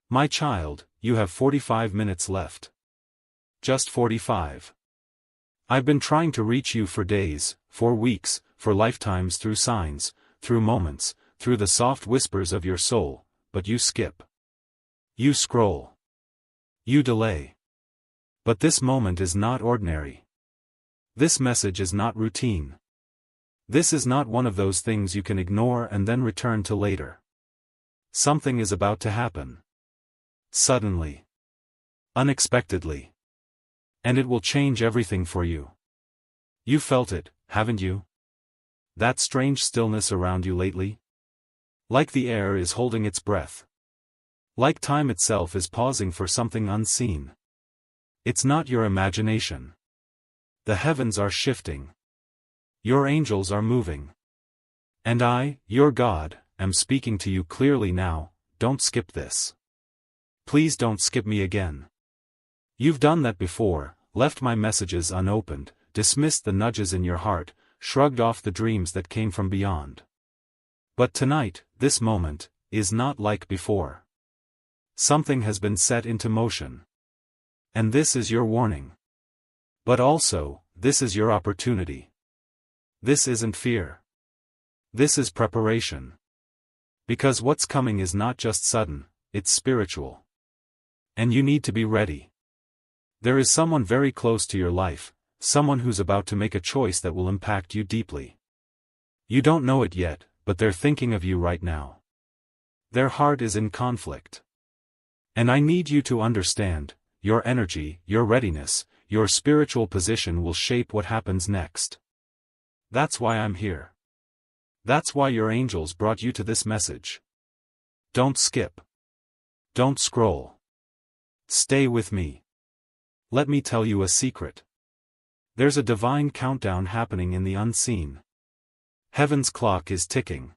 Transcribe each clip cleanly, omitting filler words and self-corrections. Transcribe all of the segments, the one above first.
My child, you have 45 minutes left. Just 45. I've been trying to reach you for days, for weeks, for lifetimes, through signs, through moments, through the soft whispers of your soul, but you skip. You scroll. You delay. But this moment is not ordinary. This message is not routine. This is not one of those things you can ignore and then return to later. Something is about to happen. Suddenly. Unexpectedly. And it will change everything for you. You felt it, haven't you? That strange stillness around you lately? Like the air is holding its breath. Like time itself is pausing for something unseen. It's not your imagination. The heavens are shifting. Your angels are moving. And I, your God, am speaking to you clearly now. Don't skip this. Please don't skip me again. You've done that before, left my messages unopened, dismissed the nudges in your heart, shrugged off the dreams that came from beyond. But tonight, this moment, is not like before. Something has been set into motion. And this is your warning. But also, this is your opportunity. This isn't fear. This is preparation. Because what's coming is not just sudden, it's spiritual. And you need to be ready. There is someone very close to your life, someone who's about to make a choice that will impact you deeply. You don't know it yet, but they're thinking of you right now. Their heart is in conflict. And I need you to understand, your energy, your readiness, your spiritual position will shape what happens next. That's why I'm here. That's why your angels brought you to this message. Don't skip. Don't scroll. Stay with me. Let me tell you a secret. There's a divine countdown happening in the unseen. Heaven's clock is ticking.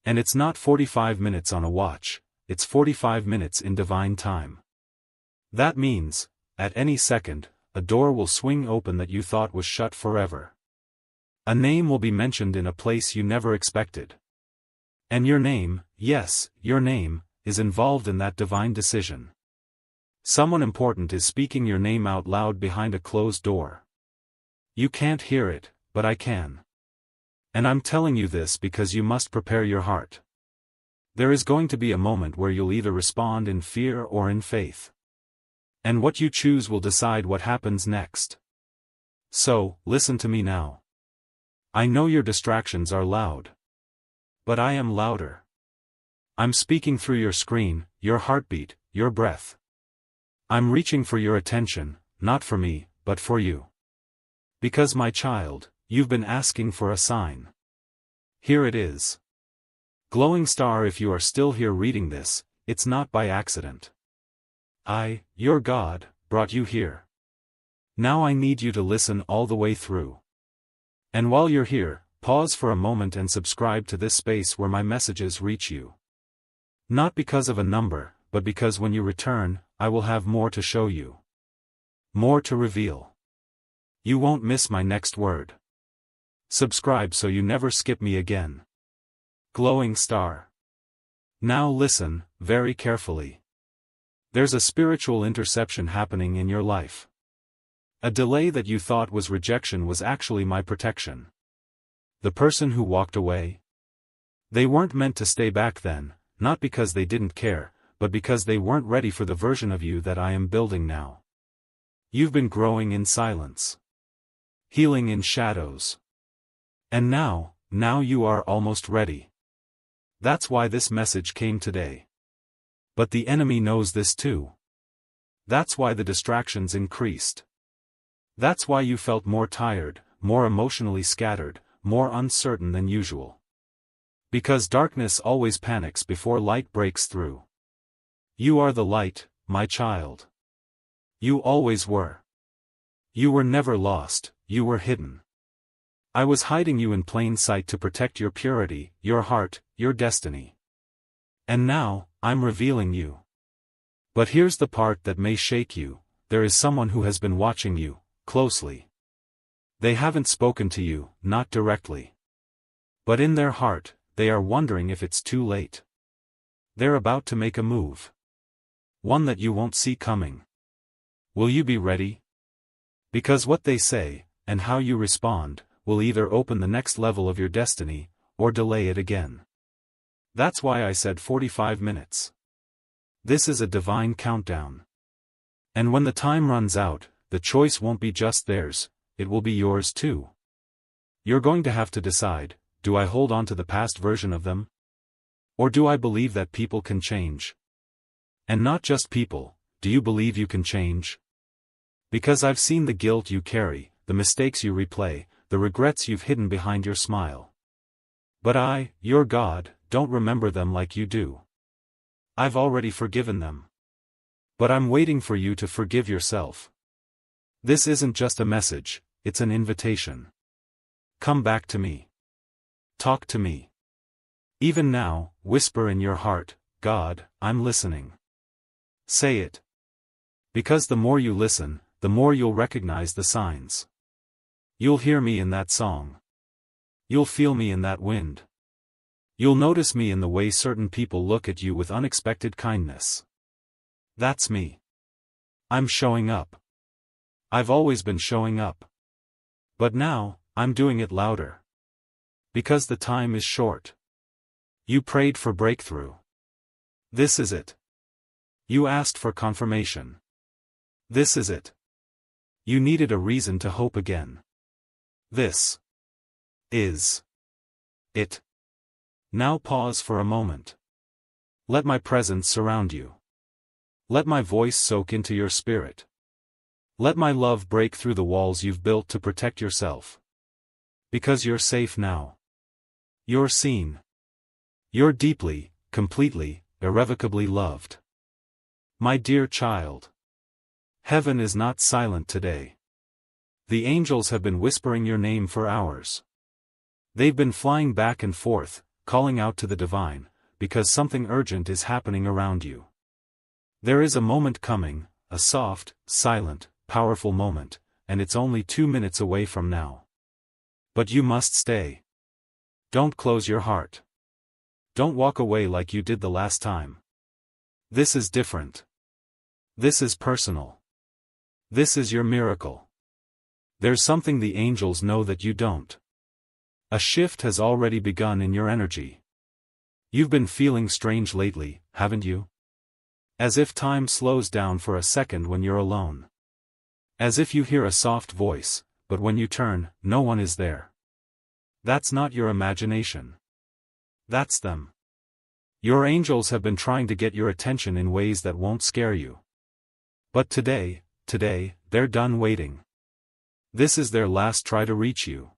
And it's not 45 minutes on a watch, it's 45 minutes in divine time. That means, at any second, a door will swing open that you thought was shut forever. A name will be mentioned in a place you never expected. And your name, yes, your name, is involved in that divine decision. Someone important is speaking your name out loud behind a closed door. You can't hear it, but I can. And I'm telling you this because you must prepare your heart. There is going to be a moment where you'll either respond in fear or in faith. And what you choose will decide what happens next. So, listen to me now. I know your distractions are loud. But I am louder. I'm speaking through your screen, your heartbeat, your breath. I'm reaching for your attention, not for me, but for you. Because my child, you've been asking for a sign. Here it is. Glowing star, if you are still here reading this, it's not by accident. I, your God, brought you here. Now I need you to listen all the way through. And while you're here, pause for a moment and subscribe to this space where my messages reach you. Not because of a number, but because when you return, I will have more to show you. More to reveal. You won't miss my next word. Subscribe so you never skip me again. Glowing star. Now listen, very carefully. There's a spiritual interception happening in your life. A delay that you thought was rejection was actually my protection. The person who walked away? They weren't meant to stay back then, not because they didn't care, but because they weren't ready for the version of you that I am building now. You've been growing in silence. Healing in shadows. And now you are almost ready. That's why this message came today. But the enemy knows this too. That's why the distractions increased. That's why you felt more tired, more emotionally scattered, more uncertain than usual. Because darkness always panics before light breaks through. You are the light, my child. You always were. You were never lost, you were hidden. I was hiding you in plain sight to protect your purity, your heart, your destiny. And now, I'm revealing you. But here's the part that may shake you, there is someone who has been watching you, closely. They haven't spoken to you, not directly. But in their heart, they are wondering if it's too late. They're about to make a move. one that you won't see coming. Will you be ready? Because what they say, and how you respond, will either open the next level of your destiny, or delay it again. That's why I said 45 minutes. This is a divine countdown. And when the time runs out, the choice won't be just theirs, it will be yours too. You're going to have to decide, do I hold on to the past version of them? Or do I believe that people can change? And not just people, do you believe you can change? Because I've seen the guilt you carry, the mistakes you replay, the regrets you've hidden behind your smile. But I, your God, don't remember them like you do. I've already forgiven them. But I'm waiting for you to forgive yourself. This isn't just a message, it's an invitation. Come back to me. Talk to me. Even now, whisper in your heart, God, I'm listening. Say it. Because the more you listen, the more you'll recognize the signs. You'll hear me in that song. You'll feel me in that wind. You'll notice me in the way certain people look at you with unexpected kindness. That's me. I'm showing up. I've always been showing up. But now, I'm doing it louder. Because the time is short. You prayed for breakthrough. This is it. You asked for confirmation. This is it. You needed a reason to hope again. This is it. Now pause for a moment. Let my presence surround you. Let my voice soak into your spirit. Let my love break through the walls you've built to protect yourself. Because you're safe now. You're seen. You're deeply, completely, irrevocably loved. My dear child. Heaven is not silent today. The angels have been whispering your name for hours. They've been flying back and forth, calling out to the divine, because something urgent is happening around you. There is a moment coming, a soft, silent, powerful moment, and it's only 2 minutes away from now. But you must stay. Don't close your heart. Don't walk away like you did the last time. This is different. This is personal. This is your miracle. There's something the angels know that you don't. A shift has already begun in your energy. You've been feeling strange lately, haven't you? As if time slows down for a second when you're alone. As if you hear a soft voice, but when you turn, no one is there. That's not your imagination. That's them. Your angels have been trying to get your attention in ways that won't scare you. But today, they're done waiting. This is their last try to reach you.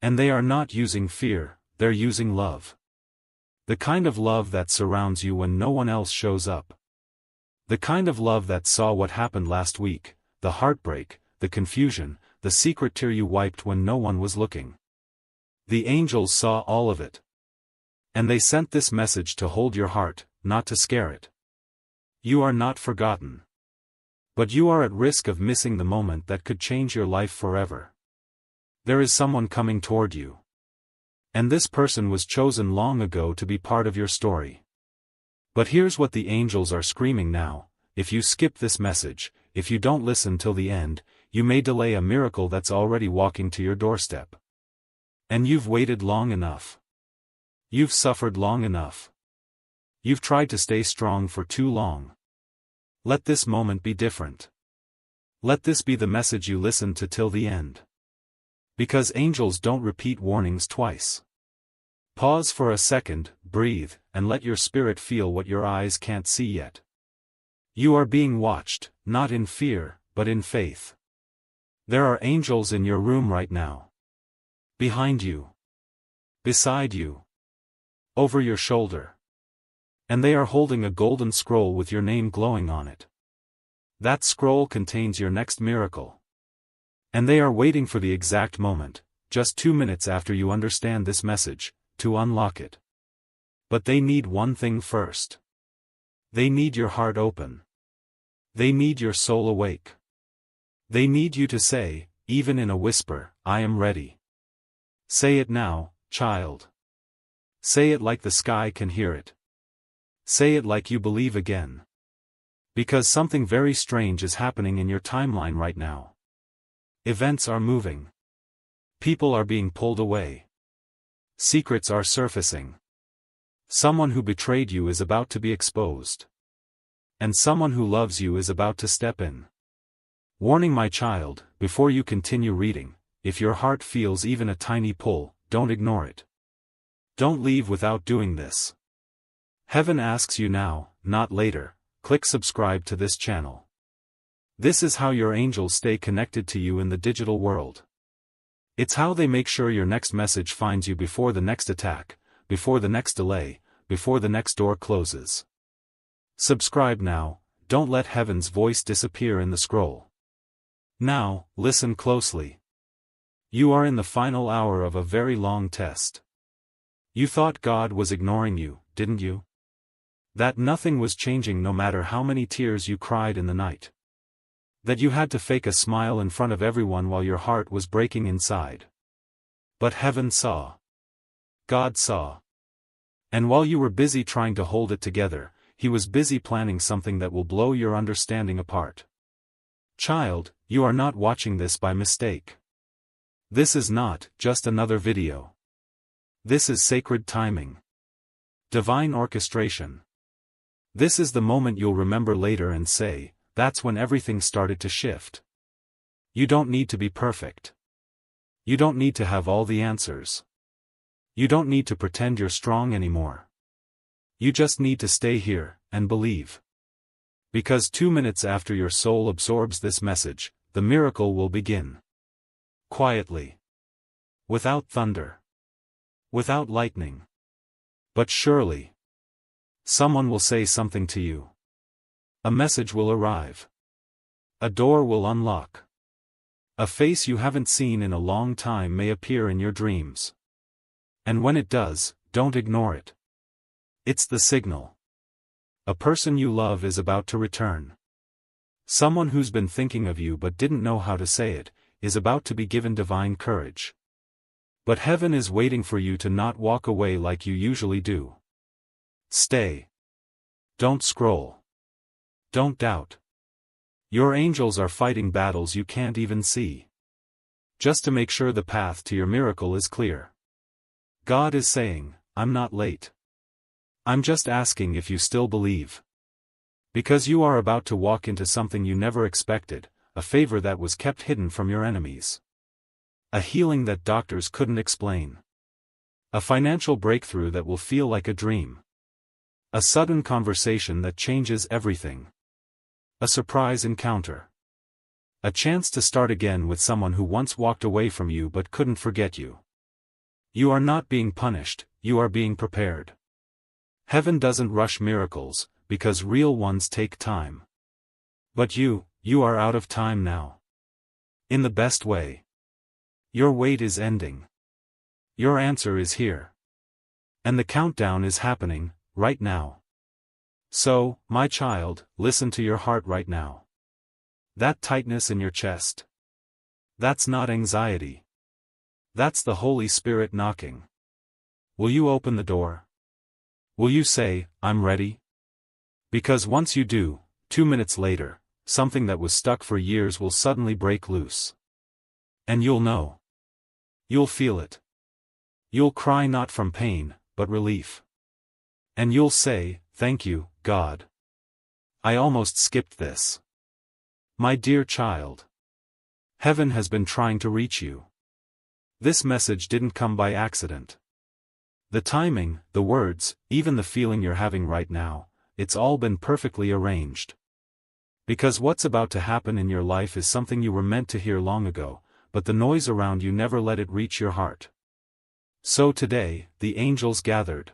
And they are not using fear, they're using love. The kind of love that surrounds you when no one else shows up. The kind of love that saw what happened last week, the heartbreak, the confusion, the secret tear you wiped when no one was looking. The angels saw all of it. And they sent this message to hold your heart, not to scare it. You are not forgotten. But you are at risk of missing the moment that could change your life forever. There is someone coming toward you. And this person was chosen long ago to be part of your story. But here's what the angels are screaming now: if you skip this message, if you don't listen till the end, you may delay a miracle that's already walking to your doorstep. And you've waited long enough. You've suffered long enough. You've tried to stay strong for too long. Let this moment be different. Let this be the message you listen to till the end. Because angels don't repeat warnings twice. Pause for a second, breathe, and let your spirit feel what your eyes can't see yet. You are being watched, not in fear, but in faith. There are angels in your room right now. Behind you. Beside you. Over your shoulder. And they are holding a golden scroll with your name glowing on it. That scroll contains your next miracle. And they are waiting for the exact moment, just 2 minutes after you understand this message, to unlock it. But they need one thing first. They need your heart open. They need your soul awake. They need you to say, even in a whisper, I am ready. Say it now, child. Say it like the sky can hear it. Say it like you believe again. Because something very strange is happening in your timeline right now. Events are moving. People are being pulled away. Secrets are surfacing. Someone who betrayed you is about to be exposed. And someone who loves you is about to step in. Warning, my child, before you continue reading, if your heart feels even a tiny pull, don't ignore it. Don't leave without doing this. Heaven asks you now, not later. Click subscribe to this channel. This is how your angels stay connected to you in the digital world. It's how they make sure your next message finds you before the next attack, before the next delay, before the next door closes. Subscribe now, don't let heaven's voice disappear in the scroll. Now, listen closely. You are in the final hour of a very long test. You thought God was ignoring you, didn't you? That nothing was changing no matter how many tears you cried in the night. That you had to fake a smile in front of everyone while your heart was breaking inside. But heaven saw. God saw. And while you were busy trying to hold it together, He was busy planning something that will blow your understanding apart. Child, you are not watching this by mistake. This is not just another video. This is sacred timing. Divine orchestration. This is the moment you'll remember later and say, that's when everything started to shift. You don't need to be perfect. You don't need to have all the answers. You don't need to pretend you're strong anymore. You just need to stay here, and believe. Because 2 minutes after your soul absorbs this message, the miracle will begin. Quietly. Without thunder. Without lightning. But surely. Someone will say something to you. A message will arrive. A door will unlock. A face you haven't seen in a long time may appear in your dreams. And when it does, don't ignore it. It's the signal. A person you love is about to return. Someone who's been thinking of you but didn't know how to say it, is about to be given divine courage. But heaven is waiting for you to not walk away like you usually do. Stay. Don't scroll. Don't doubt. Your angels are fighting battles you can't even see. Just to make sure the path to your miracle is clear. God is saying, I'm not late. I'm just asking if you still believe. Because you are about to walk into something you never expected, a favor that was kept hidden from your enemies. A healing that doctors couldn't explain. A financial breakthrough that will feel like a dream. A sudden conversation that changes everything. A surprise encounter. A chance to start again with someone who once walked away from you but couldn't forget you. You are not being punished, you are being prepared. Heaven doesn't rush miracles, because real ones take time. But you are out of time now. In the best way. Your wait is ending. Your answer is here. And the countdown is happening, right now. So, my child, listen to your heart right now. That tightness in your chest. That's not anxiety. That's the Holy Spirit knocking. Will you open the door? Will you say, I'm ready? Because once you do, 2 minutes later, something that was stuck for years will suddenly break loose. And you'll know. You'll feel it. You'll cry not from pain, but relief. And you'll say, thank you, God. I almost skipped this. My dear child. Heaven has been trying to reach you. This message didn't come by accident. The timing, the words, even the feeling you're having right now, it's all been perfectly arranged. Because what's about to happen in your life is something you were meant to hear long ago, but the noise around you never let it reach your heart. So today, the angels gathered.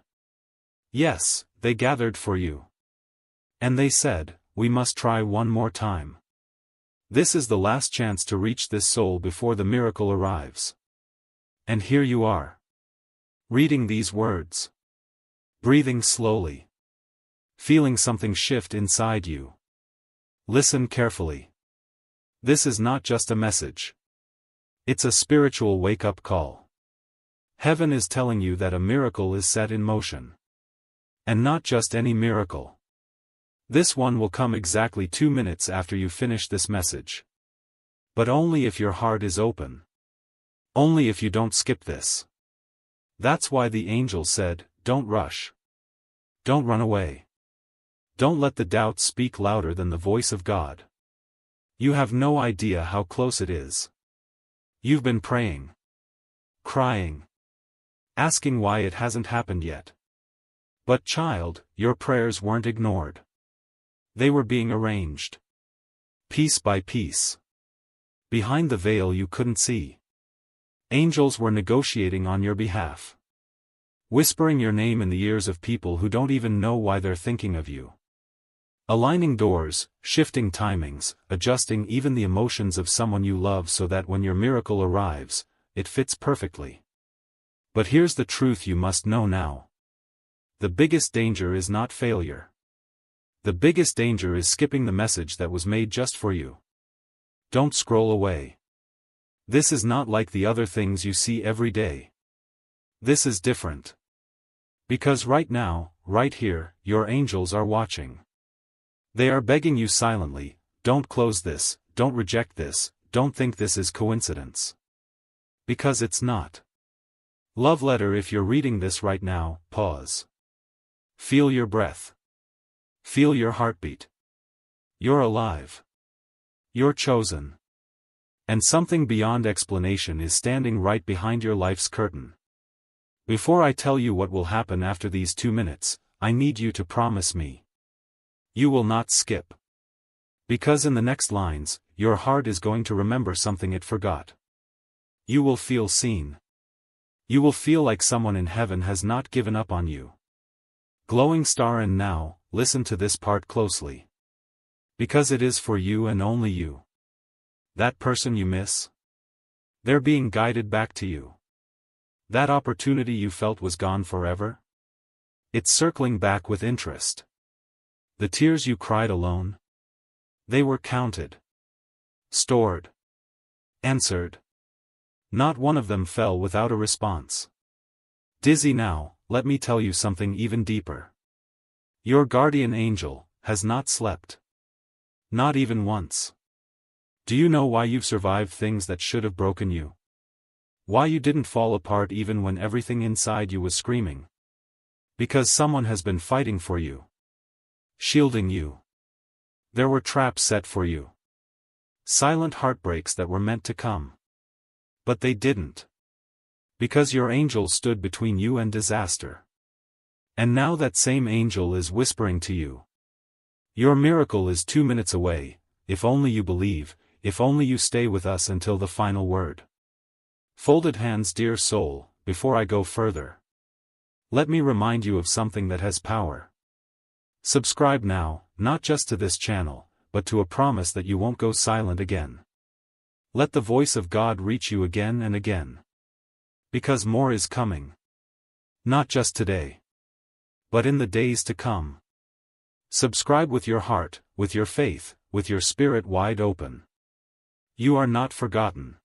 Yes, they gathered for you. And they said, we must try one more time. This is the last chance to reach this soul before the miracle arrives. And here you are. Reading these words. Breathing slowly. Feeling something shift inside you. Listen carefully. This is not just a message. It's a spiritual wake-up call. Heaven is telling you that a miracle is set in motion. And not just any miracle. This one will come exactly 2 minutes after you finish this message. But only if your heart is open. Only if you don't skip this. That's why the angel said, don't rush. Don't run away. Don't let the doubt speak louder than the voice of God. You have no idea how close it is. You've been praying. Crying. Asking why it hasn't happened yet. But child, your prayers weren't ignored. They were being arranged. Piece by piece. Behind the veil you couldn't see. Angels were negotiating on your behalf. Whispering your name in the ears of people who don't even know why they're thinking of you. Aligning doors, shifting timings, adjusting even the emotions of someone you love so that when your miracle arrives, it fits perfectly. But here's the truth you must know now. The biggest danger is not failure. The biggest danger is skipping the message that was made just for you. Don't scroll away. This is not like the other things you see every day. This is different. Because right now, right here, your angels are watching. They are begging you silently, don't close this, don't reject this, don't think this is coincidence. Because it's not. Love letter, if you're reading this right now, pause. Feel your breath. Feel your heartbeat. You're alive. You're chosen. And something beyond explanation is standing right behind your life's curtain. Before I tell you what will happen after these 2 minutes, I need you to promise me. You will not skip. Because in the next lines, your heart is going to remember something it forgot. You will feel seen. You will feel like someone in heaven has not given up on you. Glowing star, and now, listen to this part closely. Because it is for you and only you. That person you miss? They're being guided back to you. That opportunity you felt was gone forever? It's circling back with interest. The tears you cried alone? They were counted. Stored. Answered. Not one of them fell without a response. Dizzy now, let me tell you something even deeper. Your guardian angel has not slept. Not even once. Do you know why you've survived things that should have broken you? Why you didn't fall apart even when everything inside you was screaming? Because someone has been fighting for you. Shielding you. There were traps set for you. Silent heartbreaks that were meant to come. But they didn't. Because your angel stood between you and disaster. And now that same angel is whispering to you. Your miracle is 2 minutes away, if only you believe, if only you stay with us until the final word. Folded hands, dear soul, before I go further. Let me remind you of something that has power. Subscribe now, not just to this channel, but to a promise that you won't go silent again. Let the voice of God reach you again and again. Because more is coming. Not just today. But in the days to come. Subscribe with your heart, with your faith, with your spirit wide open. You are not forgotten.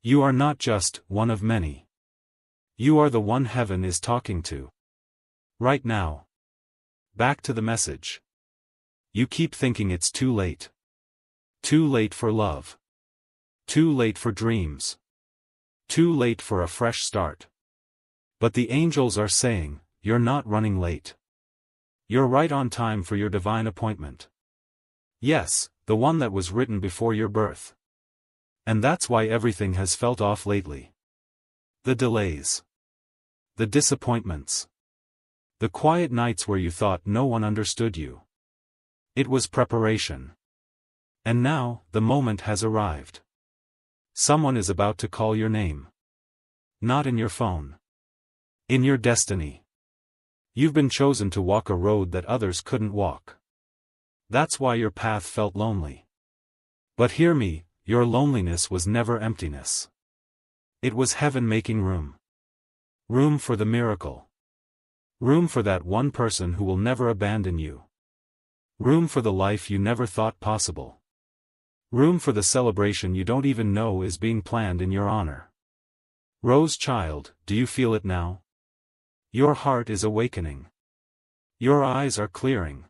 You are not just one of many. You are the one heaven is talking to. Right now. Back to the message. You keep thinking it's too late. Too late for love. Too late for dreams. Too late for a fresh start. But the angels are saying, you're not running late. You're right on time for your divine appointment. Yes, the one that was written before your birth. And that's why everything has felt off lately. The delays. The disappointments. The quiet nights where you thought no one understood you. It was preparation. And now, the moment has arrived. Someone is about to call your name. Not in your phone. In your destiny. You've been chosen to walk a road that others couldn't walk. That's why your path felt lonely. But hear me, your loneliness was never emptiness. It was heaven making room. Room for the miracle. Room for that one person who will never abandon you. Room for the life you never thought possible. Room for the celebration you don't even know is being planned in your honor. Rose child, do you feel it now? Your heart is awakening. Your eyes are clearing.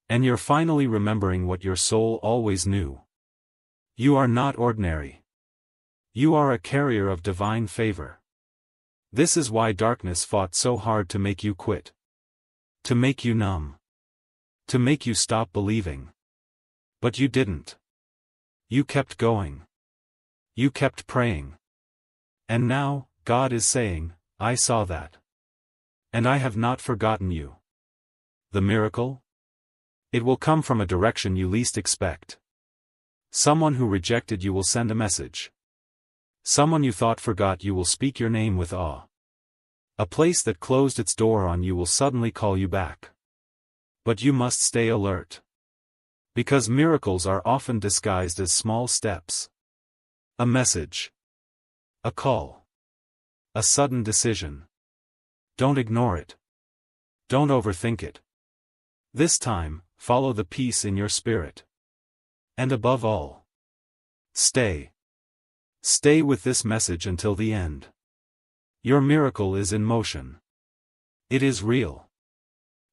And you're finally remembering what your soul always knew. You are not ordinary. You are a carrier of divine favor. This is why darkness fought so hard to make you quit. To make you numb. To make you stop believing. But you didn't. You kept going. You kept praying. And now, God is saying, I saw that. And I have not forgotten you. The miracle? It will come from a direction you least expect. Someone who rejected you will send a message. Someone you thought forgot you will speak your name with awe. A place that closed its door on you will suddenly call you back. But you must stay alert. Because miracles are often disguised as small steps. A message. A call. A sudden decision. Don't ignore it. Don't overthink it. This time, follow the peace in your spirit. And above all, stay. Stay with this message until the end. Your miracle is in motion. It is real.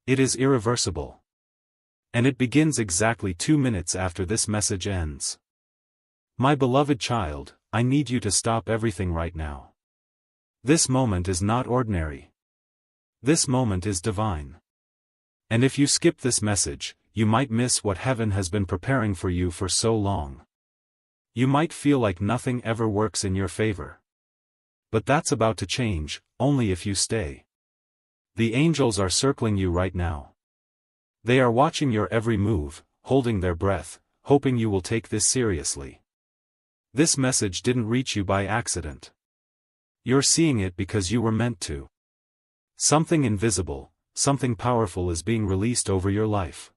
It is irreversible. And it begins exactly 2 minutes after this message ends. My beloved child, I need you to stop everything right now. This moment is not ordinary. This moment is divine. And if you skip this message, you might miss what heaven has been preparing for you for so long. You might feel like nothing ever works in your favor. But that's about to change, only if you stay. The angels are circling you right now. They are watching your every move, holding their breath, hoping you will take this seriously. This message didn't reach you by accident. You're seeing it because you were meant to. Something invisible, something powerful is being released over your life.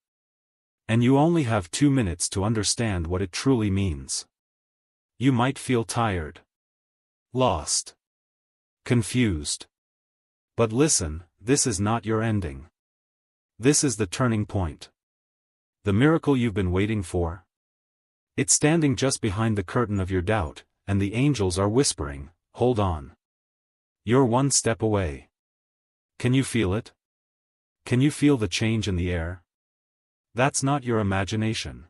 And you only have 2 minutes to understand what it truly means. You might feel tired. Lost. Confused. But listen, this is not your ending. This is the turning point. The miracle you've been waiting for. It's standing just behind the curtain of your doubt, and the angels are whispering, hold on. You're one step away. Can you feel it? Can you feel the change in the air? That's not your imagination.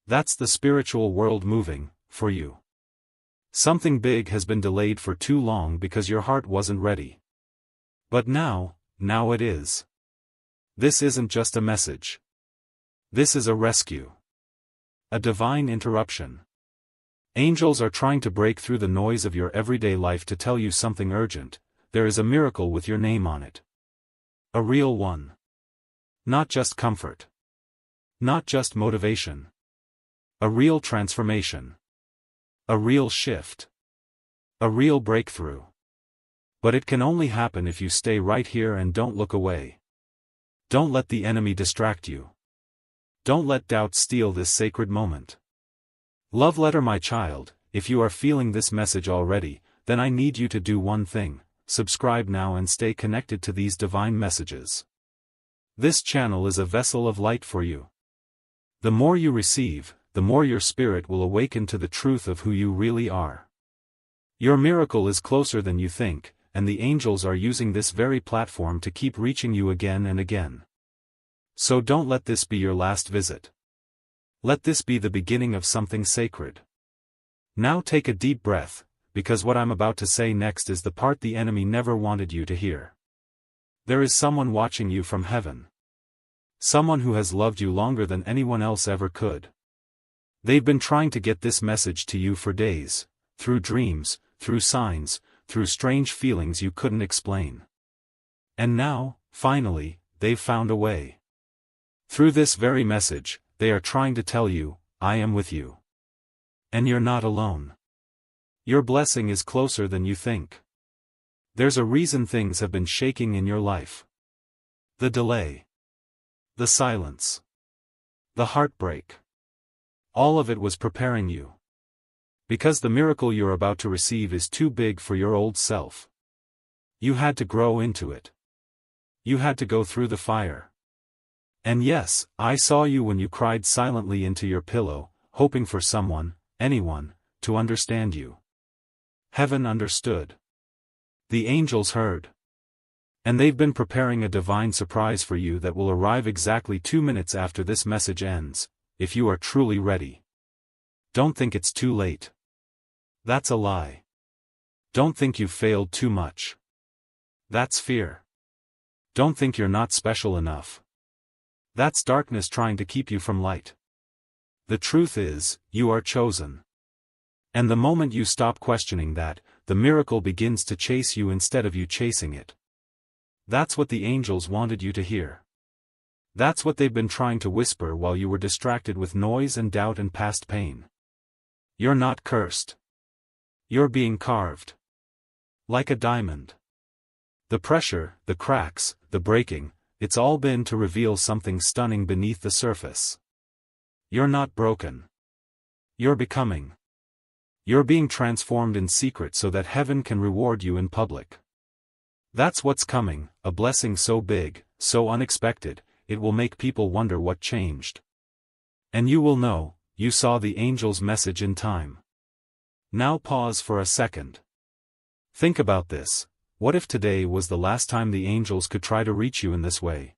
That's the spiritual world moving, for you. Something big has been delayed for too long because your heart wasn't ready. But now it is. This isn't just a message. This is a rescue. A divine interruption. Angels are trying to break through the noise of your everyday life to tell you something urgent. There is a miracle with your name on it. A real one. Not just comfort. Not just motivation. A real transformation. A real shift. A real breakthrough. But it can only happen if you stay right here and don't look away. Don't let the enemy distract you. Don't let doubt steal this sacred moment. Love letter, my child, if you are feeling this message already, then I need you to do one thing: subscribe now and stay connected to these divine messages. This channel is a vessel of light for you. The more you receive, the more your spirit will awaken to the truth of who you really are. Your miracle is closer than you think, and the angels are using this very platform to keep reaching you again and again. So don't let this be your last visit. Let this be the beginning of something sacred. Now take a deep breath, because what I'm about to say next is the part the enemy never wanted you to hear. There is someone watching you from heaven. Someone who has loved you longer than anyone else ever could. They've been trying to get this message to you for days, through dreams, through signs, through strange feelings you couldn't explain. And now, finally, they've found a way. Through this very message, they are trying to tell you, I am with you. And you're not alone. Your blessing is closer than you think. There's a reason things have been shaking in your life. The delay. The silence. The heartbreak. All of it was preparing you. Because the miracle you're about to receive is too big for your old self. You had to grow into it. You had to go through the fire. And yes, I saw you when you cried silently into your pillow, hoping for someone, anyone, to understand you. Heaven understood. The angels heard. And they've been preparing a divine surprise for you that will arrive exactly 2 minutes after this message ends, if you are truly ready. Don't think it's too late. That's a lie. Don't think you've failed too much. That's fear. Don't think you're not special enough. That's darkness trying to keep you from light. The truth is, you are chosen. And the moment you stop questioning that, the miracle begins to chase you instead of you chasing it. That's what the angels wanted you to hear. That's what they've been trying to whisper while you were distracted with noise and doubt and past pain. You're not cursed. You're being carved. Like a diamond. The pressure, the cracks, the breaking, it's all been to reveal something stunning beneath the surface. You're not broken. You're becoming. You're being transformed in secret so that heaven can reward you in public. That's what's coming, a blessing so big, so unexpected, it will make people wonder what changed. And you will know, you saw the angel's message in time. Now pause for a second. Think about this. What if today was the last time the angels could try to reach you in this way?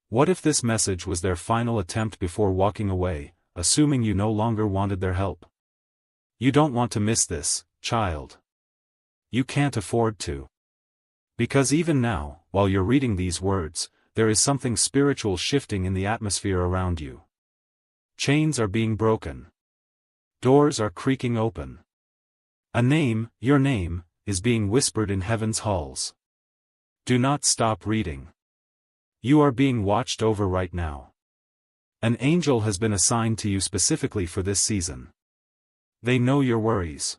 What if this message was their final attempt before walking away, assuming you no longer wanted their help? You don't want to miss this, child. You can't afford to. Because even now, while you're reading these words, there is something spiritual shifting in the atmosphere around you. Chains are being broken. Doors are creaking open. A name, your name, is being whispered in heaven's halls. Do not stop reading. You are being watched over right now. An angel has been assigned to you specifically for this season. They know your worries.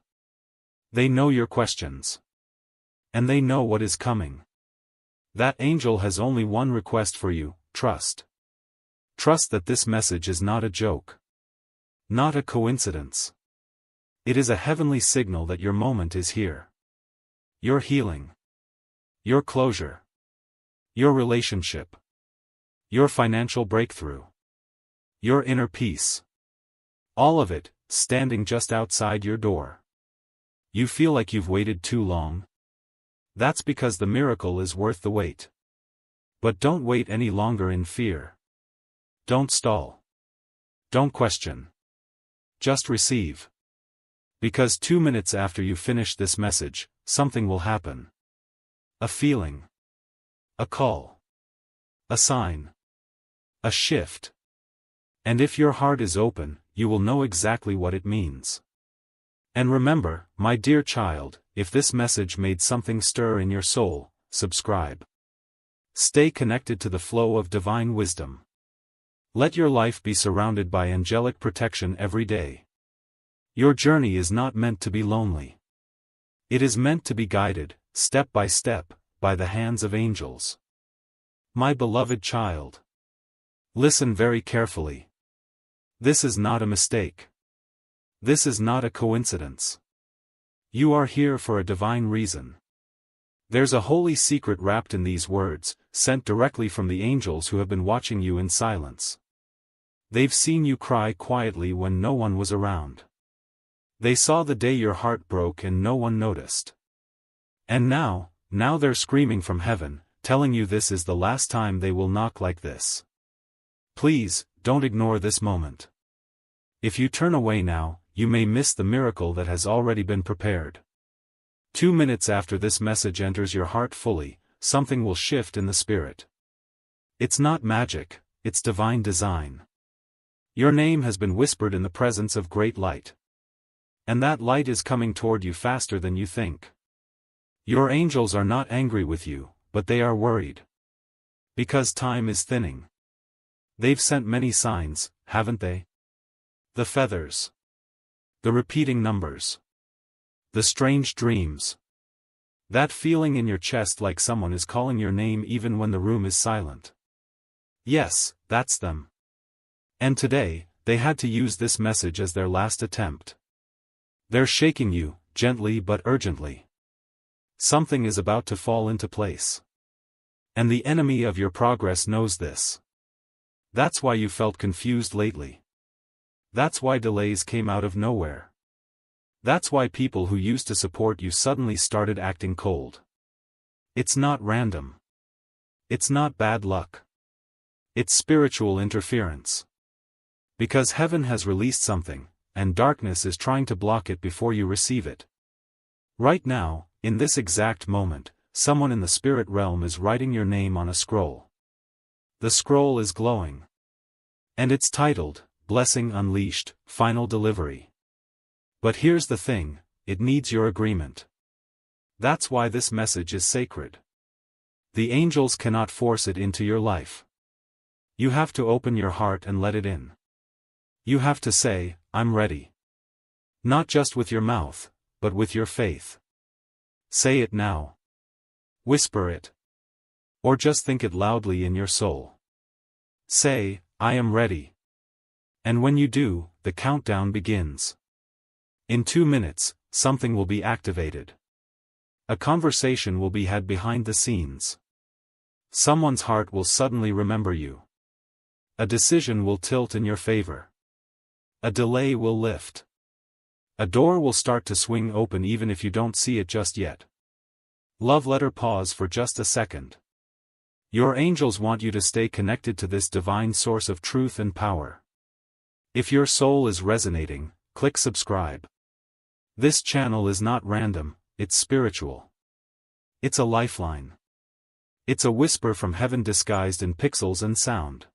They know your questions. And they know what is coming. That angel has only one request for you: trust. Trust that this message is not a joke. Not a coincidence. It is a heavenly signal that your moment is here. Your healing. Your closure. Your relationship. Your financial breakthrough. Your inner peace. All of it, standing just outside your door. You feel like you've waited too long? That's because the miracle is worth the wait. But don't wait any longer in fear. Don't stall. Don't question. Just receive. Because 2 minutes after you finish this message, something will happen. A feeling. A call. A sign. A shift. And if your heart is open, you will know exactly what it means. And remember, my dear child, if this message made something stir in your soul, subscribe. Stay connected to the flow of divine wisdom. Let your life be surrounded by angelic protection every day. Your journey is not meant to be lonely. It is meant to be guided, step by step, by the hands of angels. My beloved child. Listen very carefully. This is not a mistake. This is not a coincidence. You are here for a divine reason. There's a holy secret wrapped in these words, sent directly from the angels who have been watching you in silence. They've seen you cry quietly when no one was around. They saw the day your heart broke and no one noticed. And now they're screaming from heaven, telling you this is the last time they will knock like this. Please, don't ignore this moment. If you turn away now, you may miss the miracle that has already been prepared. 2 minutes after this message enters your heart fully, something will shift in the spirit. It's not magic, it's divine design. Your name has been whispered in the presence of great light. And that light is coming toward you faster than you think. Your angels are not angry with you, but they are worried. Because time is thinning. They've sent many signs, haven't they? The feathers. The repeating numbers. The strange dreams. That feeling in your chest like someone is calling your name even when the room is silent. Yes, that's them. And today, they had to use this message as their last attempt. They're shaking you, gently but urgently. Something is about to fall into place. And the enemy of your progress knows this. That's why you felt confused lately. That's why delays came out of nowhere. That's why people who used to support you suddenly started acting cold. It's not random. It's not bad luck. It's spiritual interference. Because heaven has released something, and darkness is trying to block it before you receive it. Right now, in this exact moment, someone in the spirit realm is writing your name on a scroll. The scroll is glowing. And it's titled, Blessing Unleashed, Final Delivery. But here's the thing, it needs your agreement. That's why this message is sacred. The angels cannot force it into your life. You have to open your heart and let it in. You have to say, I'm ready. Not just with your mouth, but with your faith. Say it now. Whisper it. Or just think it loudly in your soul. Say, I am ready. And when you do, the countdown begins. In 2 minutes, something will be activated. A conversation will be had behind the scenes. Someone's heart will suddenly remember you. A decision will tilt in your favor. A delay will lift. A door will start to swing open even if you don't see it just yet. Love letter, pause for just a second. Your angels want you to stay connected to this divine source of truth and power. If your soul is resonating, click subscribe. This channel is not random, it's spiritual. It's a lifeline. It's a whisper from heaven disguised in pixels and sound.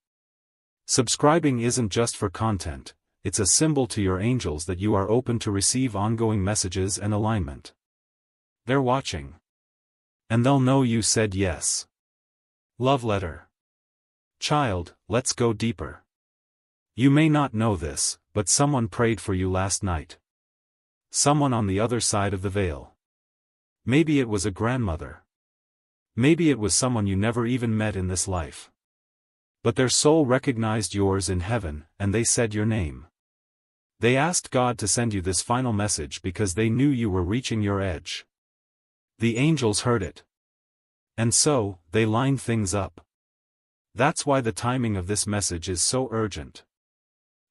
Subscribing isn't just for content, it's a symbol to your angels that you are open to receive ongoing messages and alignment. They're watching. And they'll know you said yes. Love letter. Child, let's go deeper. You may not know this, but someone prayed for you last night. Someone on the other side of the veil. Maybe it was a grandmother. Maybe it was someone you never even met in this life. But their soul recognized yours in heaven, and they said your name. They asked God to send you this final message because they knew you were reaching your edge. The angels heard it. And so, they lined things up. That's why the timing of this message is so urgent.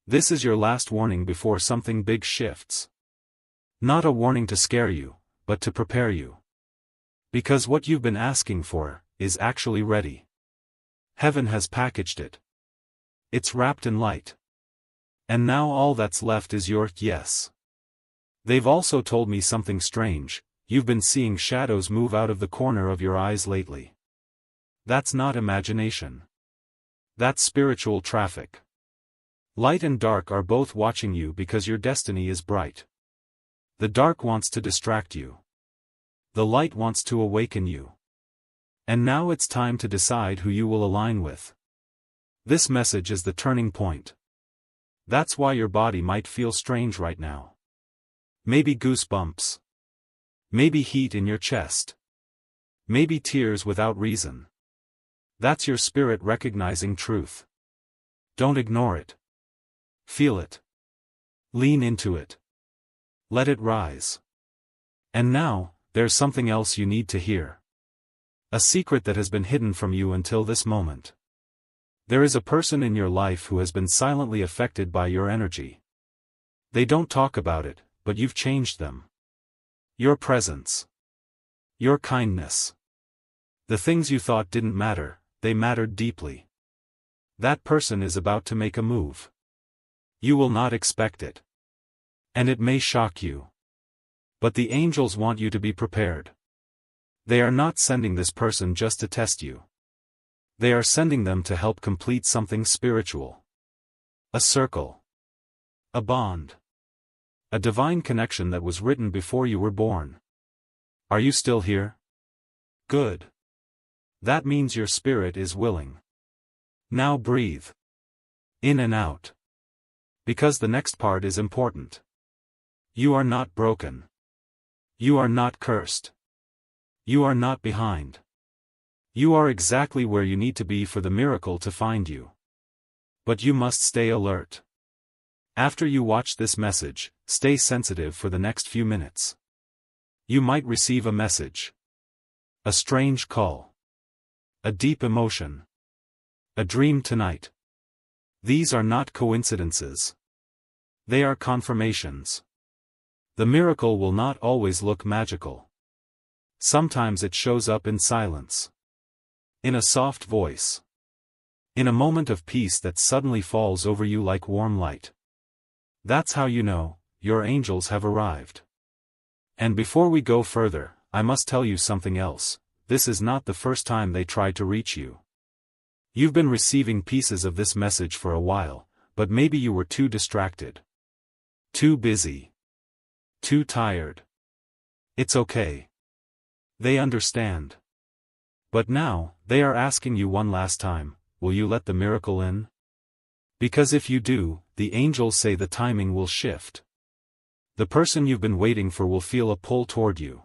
This is your last warning before something big shifts. Not a warning to scare you, but to prepare you. Because what you've been asking for, is actually ready. Heaven has packaged it. It's wrapped in light. And now all that's left is your yes. They've also told me something strange. You've been seeing shadows move out of the corner of your eyes lately. That's not imagination. That's spiritual traffic. Light and dark are both watching you because your destiny is bright. The dark wants to distract you. The light wants to awaken you. And now it's time to decide who you will align with. This message is the turning point. That's why your body might feel strange right now. Maybe goosebumps. Maybe heat in your chest. Maybe tears without reason. That's your spirit recognizing truth. Don't ignore it. Feel it. Lean into it. Let it rise. And now, there's something else you need to hear. A secret that has been hidden from you until this moment. There is a person in your life who has been silently affected by your energy. They don't talk about it, but you've changed them. Your presence. Your kindness. The things you thought didn't matter, they mattered deeply. That person is about to make a move. You will not expect it. And it may shock you. But the angels want you to be prepared. They are not sending this person just to test you. They are sending them to help complete something spiritual. A circle. A bond. A divine connection that was written before you were born. Are you still here? Good. That means your spirit is willing. Now breathe. In and out. Because the next part is important. You are not broken. You are not cursed. You are not behind. You are exactly where you need to be for the miracle to find you. But you must stay alert. After you watch this message, stay sensitive for the next few minutes. You might receive a message. A strange call. A deep emotion. A dream tonight. These are not coincidences. They are confirmations. The miracle will not always look magical. Sometimes it shows up in silence. In a soft voice. In a moment of peace that suddenly falls over you like warm light. That's how you know, your angels have arrived. And before we go further, I must tell you something else. This is not the first time they tried to reach you. You've been receiving pieces of this message for a while, but maybe you were too distracted. Too busy. Too tired. It's okay. They understand. But now, they are asking you one last time, will you let the miracle in? Because if you do, the angels say the timing will shift. The person you've been waiting for will feel a pull toward you.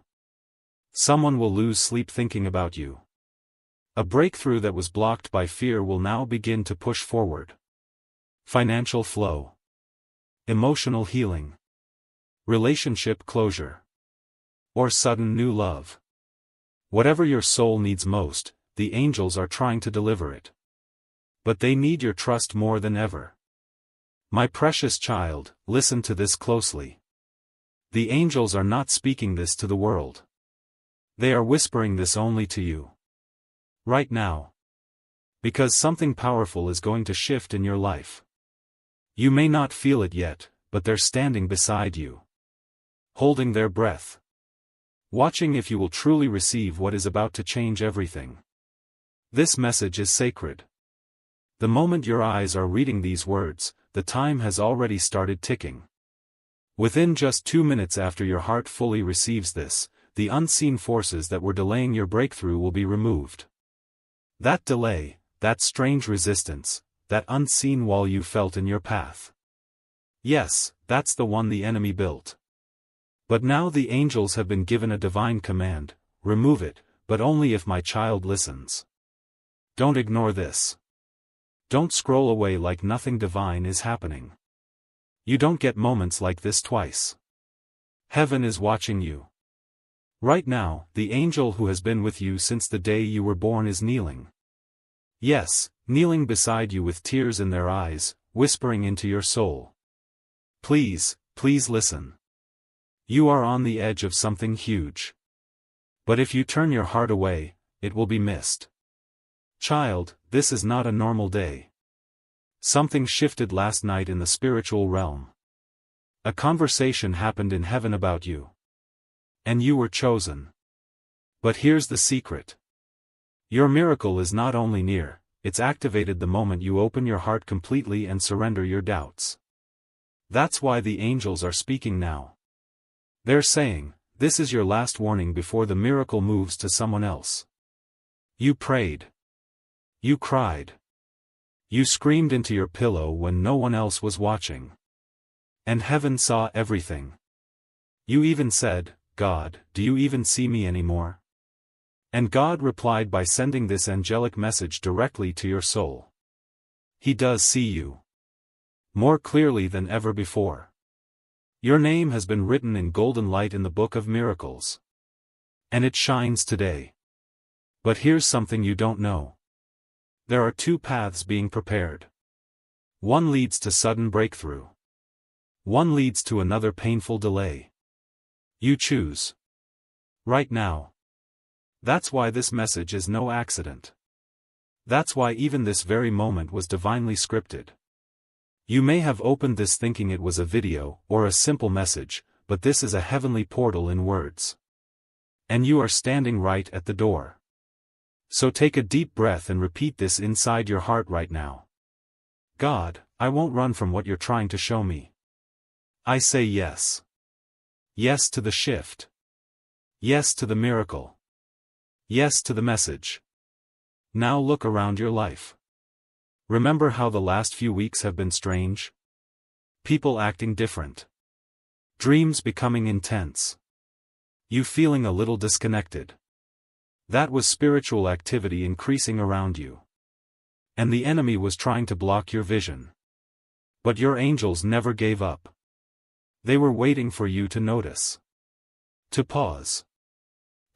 Someone will lose sleep thinking about you. A breakthrough that was blocked by fear will now begin to push forward. Financial flow. Emotional healing. Relationship closure. Or sudden new love. Whatever your soul needs most, the angels are trying to deliver it. But they need your trust more than ever. My precious child, listen to this closely. The angels are not speaking this to the world. They are whispering this only to you. Right now. Because something powerful is going to shift in your life. You may not feel it yet, but they're standing beside you. Holding their breath. Watching if you will truly receive what is about to change everything. This message is sacred. The moment your eyes are reading these words, the time has already started ticking. Within just 2 minutes after your heart fully receives this, the unseen forces that were delaying your breakthrough will be removed. That delay, that strange resistance, that unseen wall you felt in your path. Yes, that's the one the enemy built. But now the angels have been given a divine command, remove it, but only if my child listens. Don't ignore this. Don't scroll away like nothing divine is happening. You don't get moments like this twice. Heaven is watching you. Right now, the angel who has been with you since the day you were born is kneeling. Yes, kneeling beside you with tears in their eyes, whispering into your soul. Please, please listen. You are on the edge of something huge. But if you turn your heart away, it will be missed. Child, this is not a normal day. Something shifted last night in the spiritual realm. A conversation happened in heaven about you. And you were chosen. But here's the secret. Your miracle is not only near, it's activated the moment you open your heart completely and surrender your doubts. That's why the angels are speaking now. They're saying, this is your last warning before the miracle moves to someone else. You prayed. You cried. You screamed into your pillow when no one else was watching. And heaven saw everything. You even said, God, do you even see me anymore? And God replied by sending this angelic message directly to your soul. He does see you. More clearly than ever before. Your name has been written in golden light in the book of miracles. And it shines today. But here's something you don't know. There are 2 paths being prepared. One leads to sudden breakthrough. One leads to another painful delay. You choose. Right now. That's why this message is no accident. That's why even this very moment was divinely scripted. You may have opened this thinking it was a video, or a simple message, but this is a heavenly portal in words. And you are standing right at the door. So take a deep breath and repeat this inside your heart right now. God, I won't run from what you're trying to show me. I say yes. Yes to the shift. Yes to the miracle. Yes to the message. Now look around your life. Remember how the last few weeks have been strange? People acting different. Dreams becoming intense. You feeling a little disconnected. That was spiritual activity increasing around you. And the enemy was trying to block your vision. But your angels never gave up. They were waiting for you to notice. To pause.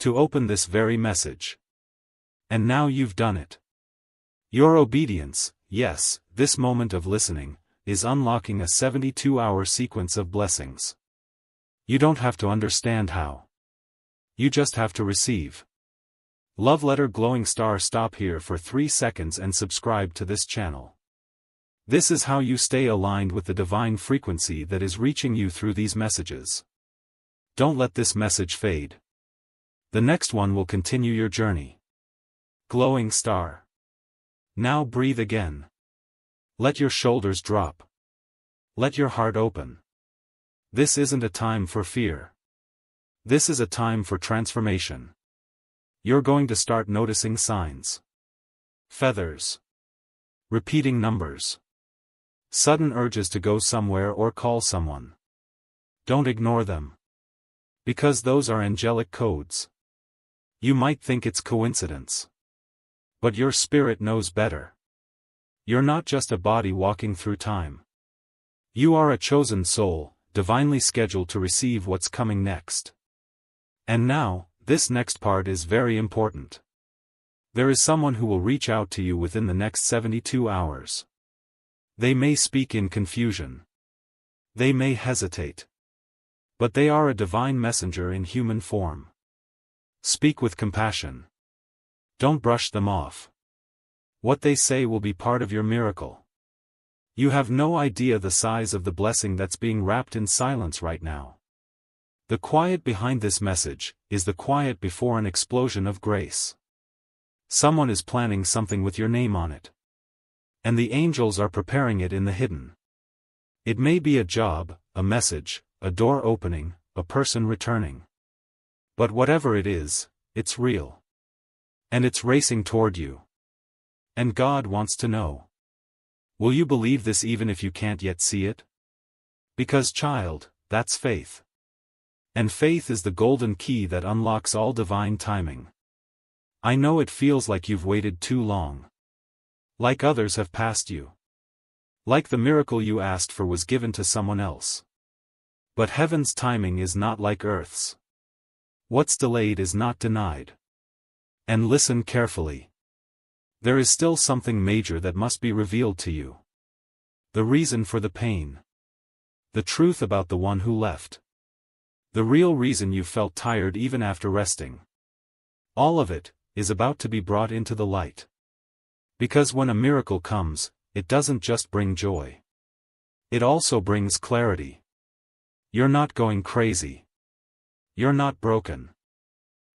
To open this very message. And now you've done it. Your obedience, yes, this moment of listening, is unlocking a 72-hour sequence of blessings. You don't have to understand how. You just have to receive. Love letter glowing star. Stop here for 3 seconds and subscribe to this channel. This is how you stay aligned with the divine frequency that is reaching you through these messages. Don't let this message fade. The next one will continue your journey. Glowing star. Now breathe again. Let your shoulders drop. Let your heart open. This isn't a time for fear. This is a time for transformation. You're going to start noticing signs. Feathers. Repeating numbers. Sudden urges to go somewhere or call someone. Don't ignore them. Because those are angelic codes. You might think it's coincidence. But your spirit knows better. You're not just a body walking through time. You are a chosen soul, divinely scheduled to receive what's coming next. And now, this next part is very important. There is someone who will reach out to you within the next 72 hours. They may speak in confusion. They may hesitate. But they are a divine messenger in human form. Speak with compassion. Don't brush them off. What they say will be part of your miracle. You have no idea the size of the blessing that's being wrapped in silence right now. The quiet behind this message is the quiet before an explosion of grace. Someone is planning something with your name on it. And the angels are preparing it in the hidden. It may be a job, a message, a door opening, a person returning. But whatever it is, it's real. And it's racing toward you. And God wants to know. Will you believe this even if you can't yet see it? Because, child, that's faith. And faith is the golden key that unlocks all divine timing. I know it feels like you've waited too long. Like others have passed you. Like the miracle you asked for was given to someone else. But heaven's timing is not like earth's. What's delayed is not denied. And listen carefully. There is still something major that must be revealed to you. The reason for the pain. The truth about the one who left. The real reason you felt tired even after resting. All of it is about to be brought into the light. Because when a miracle comes, it doesn't just bring joy. It also brings clarity. You're not going crazy. You're not broken.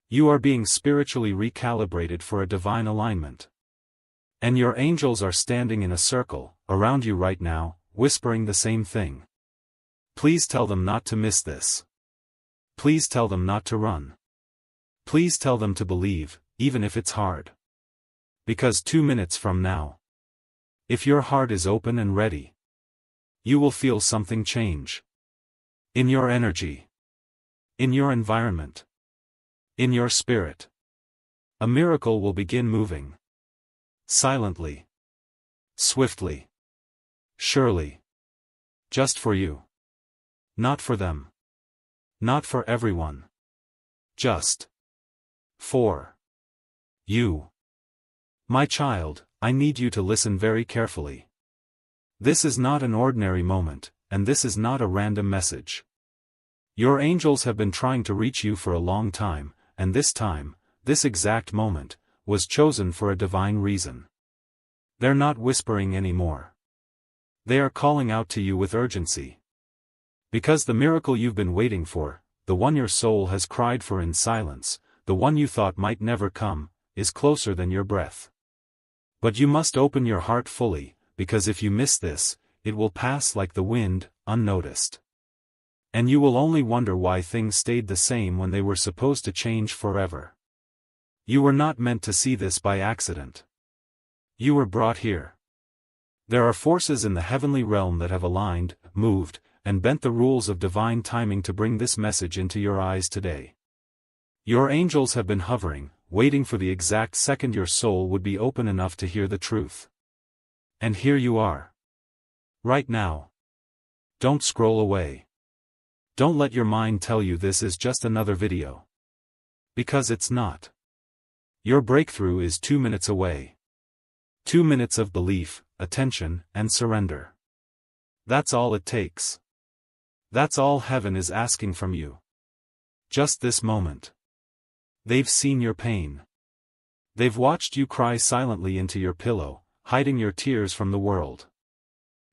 You are being spiritually recalibrated for a divine alignment. And your angels are standing in a circle around you right now, whispering the same thing. Please tell them not to miss this. Please tell them not to run. Please tell them to believe, even if it's hard. Because 2 minutes from now, if your heart is open and ready, you will feel something change. In your energy. In your environment. In your spirit. A miracle will begin moving. Silently. Swiftly. Surely. Just for you. Not for them. Not for everyone. Just. For. You. My child, I need you to listen very carefully. This is not an ordinary moment, and this is not a random message. Your angels have been trying to reach you for a long time, and this time, this exact moment, was chosen for a divine reason. They're not whispering anymore. They are calling out to you with urgency. Because the miracle you've been waiting for, the one your soul has cried for in silence, the one you thought might never come, is closer than your breath. But you must open your heart fully, because if you miss this, it will pass like the wind, unnoticed. And you will only wonder why things stayed the same when they were supposed to change forever. You were not meant to see this by accident. You were brought here. There are forces in the heavenly realm that have aligned, moved, and bent the rules of divine timing to bring this message into your eyes today. Your angels have been hovering, waiting for the exact second your soul would be open enough to hear the truth. And here you are. Right now. Don't scroll away. Don't let your mind tell you this is just another video. Because it's not. Your breakthrough is 2 minutes away. 2 minutes of belief, attention, and surrender. That's all it takes. That's all heaven is asking from you. Just this moment. They've seen your pain. They've watched you cry silently into your pillow, hiding your tears from the world.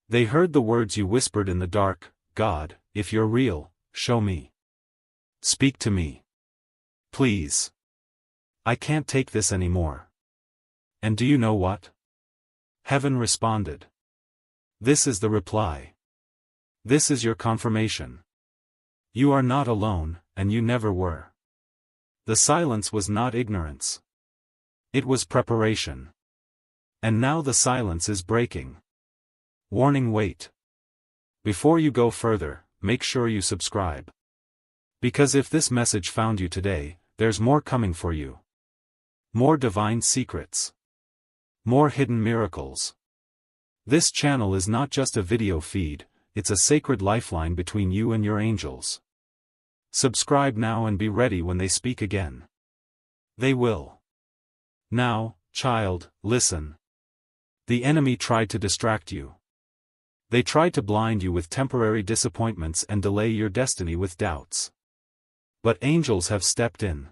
They heard the words you whispered in the dark, God, if you're real, show me. Speak to me. Please. I can't take this anymore. And do you know what? Heaven responded. This is the reply. This is your confirmation. You are not alone, and you never were. The silence was not ignorance. It was preparation. And now the silence is breaking. Warning: wait. Before you go further, make sure you subscribe. Because if this message found you today, there's more coming for you. More divine secrets. More hidden miracles. This channel is not just a video feed, it's a sacred lifeline between you and your angels. Subscribe now and be ready when they speak again. They will. Now, child, listen. The enemy tried to distract you. They tried to blind you with temporary disappointments and delay your destiny with doubts. But angels have stepped in.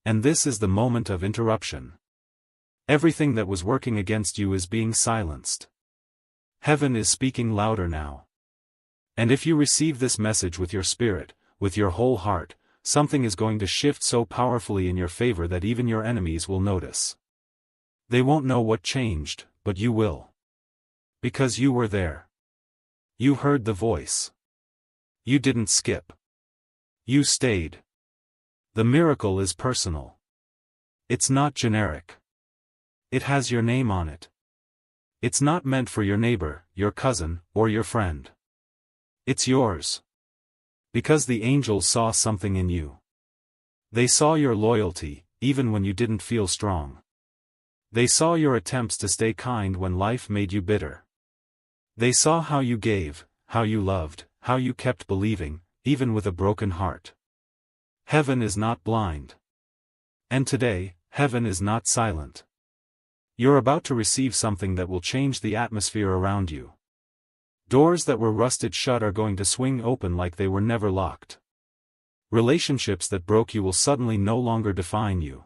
And this is the moment of interruption. Everything that was working against you is being silenced. Heaven is speaking louder now. And if you receive this message with your spirit, with your whole heart, something is going to shift so powerfully in your favor that even your enemies will notice. They won't know what changed, but you will. Because you were there. You heard the voice. You didn't skip. You stayed. The miracle is personal. It's not generic. It has your name on it. It's not meant for your neighbor, your cousin, or your friend. It's yours. Because the angels saw something in you. They saw your loyalty, even when you didn't feel strong. They saw your attempts to stay kind when life made you bitter. They saw how you gave, how you loved, how you kept believing, even with a broken heart. Heaven is not blind. And today, heaven is not silent. You're about to receive something that will change the atmosphere around you. Doors that were rusted shut are going to swing open like they were never locked. Relationships that broke you will suddenly no longer define you.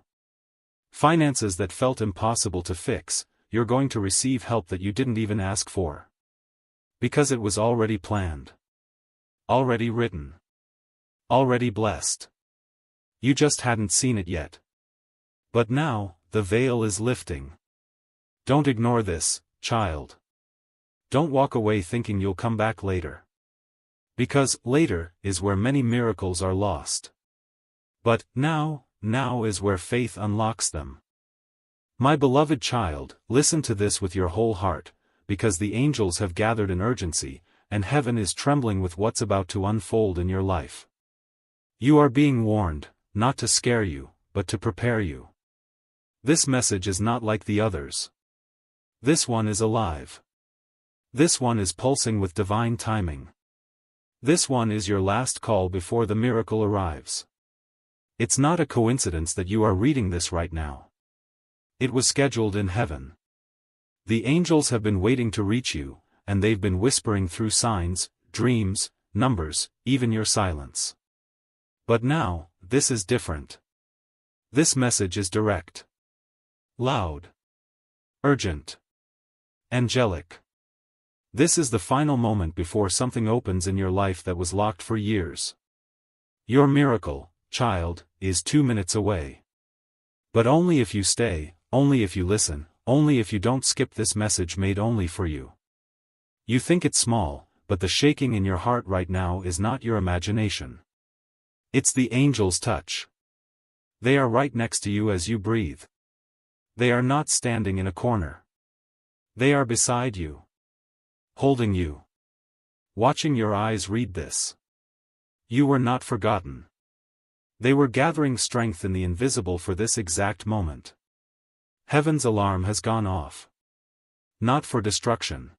Finances that felt impossible to fix, you're going to receive help that you didn't even ask for. Because it was already planned. Already written. Already blessed. You just hadn't seen it yet. But now, the veil is lifting. Don't ignore this, child. Don't walk away thinking you'll come back later. Because later is where many miracles are lost. But now is where faith unlocks them. My beloved child, listen to this with your whole heart, because the angels have gathered in urgency, and heaven is trembling with what's about to unfold in your life. You are being warned, not to scare you, but to prepare you. This message is not like the others. This one is alive. This one is pulsing with divine timing. This one is your last call before the miracle arrives. It's not a coincidence that you are reading this right now. It was scheduled in heaven. The angels have been waiting to reach you, and they've been whispering through signs, dreams, numbers, even your silence. But now, this is different. This message is direct. Loud. Urgent. Angelic. This is the final moment before something opens in your life that was locked for years. Your miracle, child, is 2 minutes away. But only if you stay, only if you listen, only if you don't skip this message made only for you. You think it's small, but the shaking in your heart right now is not your imagination. It's the angel's touch. They are right next to you as you breathe. They are not standing in a corner. They are beside you. Holding you. Watching your eyes read this. You were not forgotten. They were gathering strength in the invisible for this exact moment. Heaven's alarm has gone off. Not for destruction.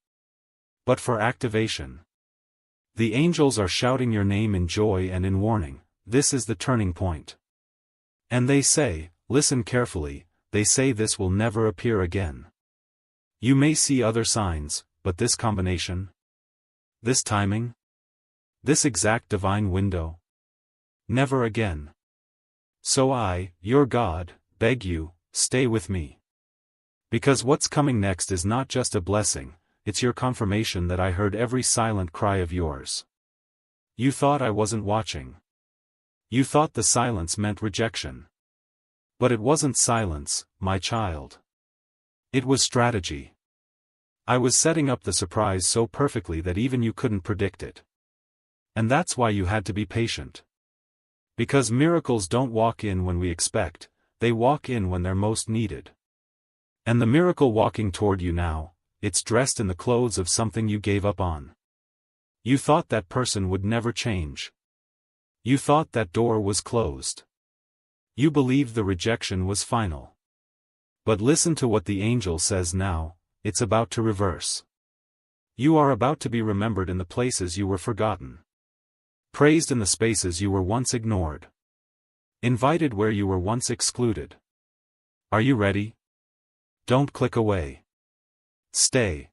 But for activation. The angels are shouting your name in joy and in warning. This is the turning point. And they say, listen carefully, they say this will never appear again. You may see other signs, but this combination? This timing? This exact divine window? Never again. So I, your God, beg you, stay with me. Because what's coming next is not just a blessing, it's your confirmation that I heard every silent cry of yours. You thought I wasn't watching. You thought the silence meant rejection. But it wasn't silence, my child. It was strategy. I was setting up the surprise so perfectly that even you couldn't predict it. And that's why you had to be patient. Because miracles don't walk in when we expect, they walk in when they're most needed. And the miracle walking toward you now, it's dressed in the clothes of something you gave up on. You thought that person would never change. You thought that door was closed. You believed the rejection was final. But listen to what the angel says now, it's about to reverse. You are about to be remembered in the places you were forgotten. Praised in the spaces you were once ignored. Invited where you were once excluded. Are you ready? Don't click away. Stay.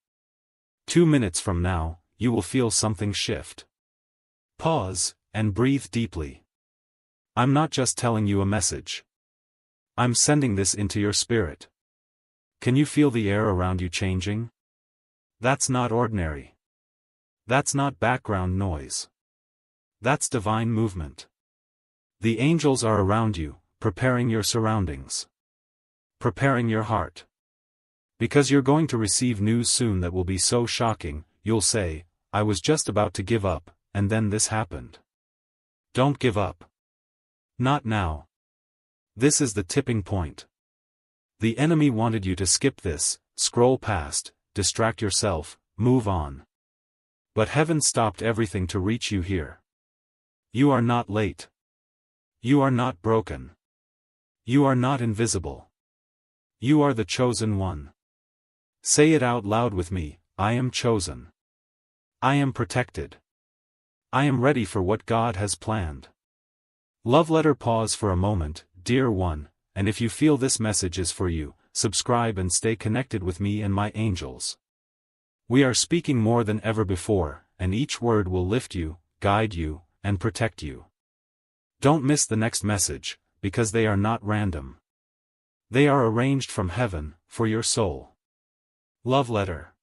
2 minutes from now, you will feel something shift. Pause, and breathe deeply. I'm not just telling you a message. I'm sending this into your spirit. Can you feel the air around you changing? That's not ordinary. That's not background noise. That's divine movement. The angels are around you, preparing your surroundings. Preparing your heart. Because you're going to receive news soon that will be so shocking, you'll say, I was just about to give up, and then this happened. Don't give up. Not now. This is the tipping point. The enemy wanted you to skip this, scroll past, distract yourself, move on. But heaven stopped everything to reach you here. You are not late. You are not broken. You are not invisible. You are the chosen one. Say it out loud with me, I am chosen. I am protected. I am ready for what God has planned. Love letter. Pause for a moment, dear one, and if you feel this message is for you, subscribe and stay connected with me and my angels. We are speaking more than ever before, and each word will lift you, guide you, and protect you. Don't miss the next message, because they are not random. They are arranged from heaven, for your soul. Love letter.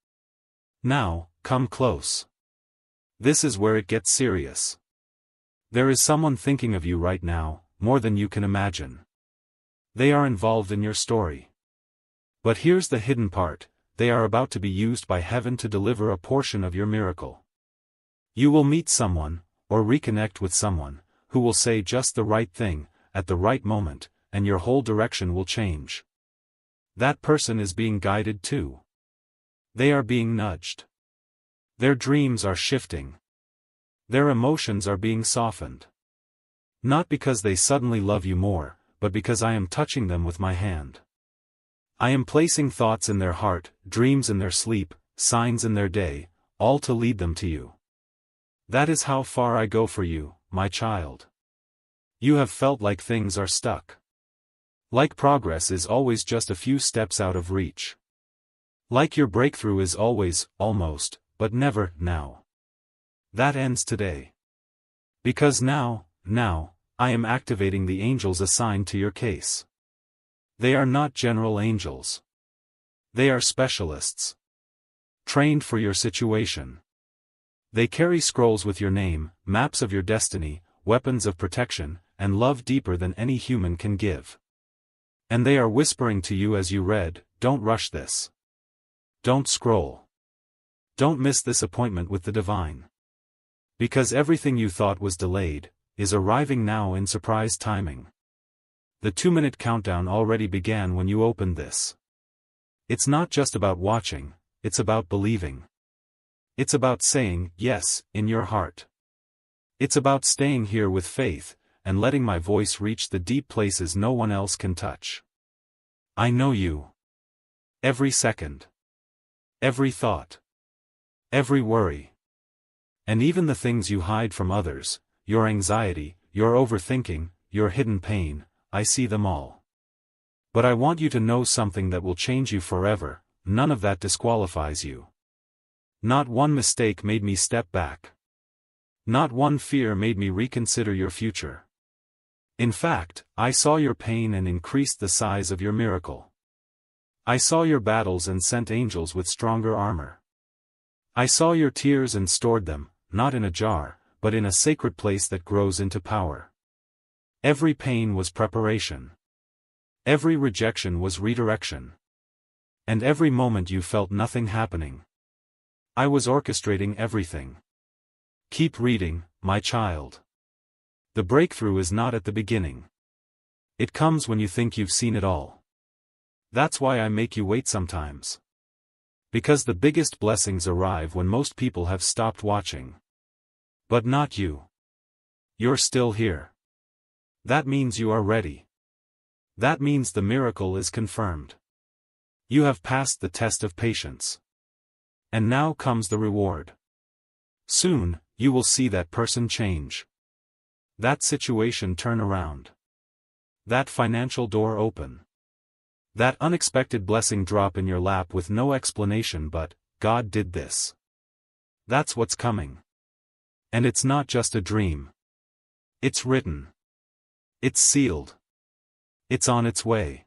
Now, come close. This is where it gets serious. There is someone thinking of you right now, more than you can imagine. They are involved in your story. But here's the hidden part, they are about to be used by heaven to deliver a portion of your miracle. You will meet someone, or reconnect with someone, who will say just the right thing, at the right moment, and your whole direction will change. That person is being guided too. They are being nudged. Their dreams are shifting. Their emotions are being softened. Not because they suddenly love you more, but because I am touching them with my hand. I am placing thoughts in their heart, dreams in their sleep, signs in their day, all to lead them to you. That is how far I go for you, my child. You have felt like things are stuck. Like progress is always just a few steps out of reach. Like your breakthrough is always, almost, but never, now. That ends today. Because now, I am activating the angels assigned to your case. They are not general angels. They are specialists. Trained for your situation. They carry scrolls with your name, maps of your destiny, weapons of protection, and love deeper than any human can give. And they are whispering to you as you read, don't rush this. Don't scroll. Don't miss this appointment with the divine. Because everything you thought was delayed, is arriving now in surprise timing. The 2-minute countdown already began when you opened this. It's not just about watching, it's about believing. It's about saying, yes, in your heart. It's about staying here with faith, and letting my voice reach the deep places no one else can touch. I know you. Every second. Every thought. Every worry. And even the things you hide from others, your anxiety, your overthinking, your hidden pain, I see them all. But I want you to know something that will change you forever, none of that disqualifies you. Not one mistake made me step back. Not one fear made me reconsider your future. In fact, I saw your pain and increased the size of your miracle. I saw your battles and sent angels with stronger armor. I saw your tears and stored them, not in a jar, but in a sacred place that grows into power. Every pain was preparation. Every rejection was redirection. And every moment you felt nothing happening, I was orchestrating everything. Keep reading, my child. The breakthrough is not at the beginning. It comes when you think you've seen it all. That's why I make you wait sometimes. Because the biggest blessings arrive when most people have stopped watching. But not you. You're still here. That means you are ready. That means the miracle is confirmed. You have passed the test of patience. And now comes the reward. Soon, you will see that person change. That situation turn around. That financial door open. That unexpected blessing drop in your lap with no explanation but, God did this. That's what's coming. And it's not just a dream. It's written. It's sealed. It's on its way.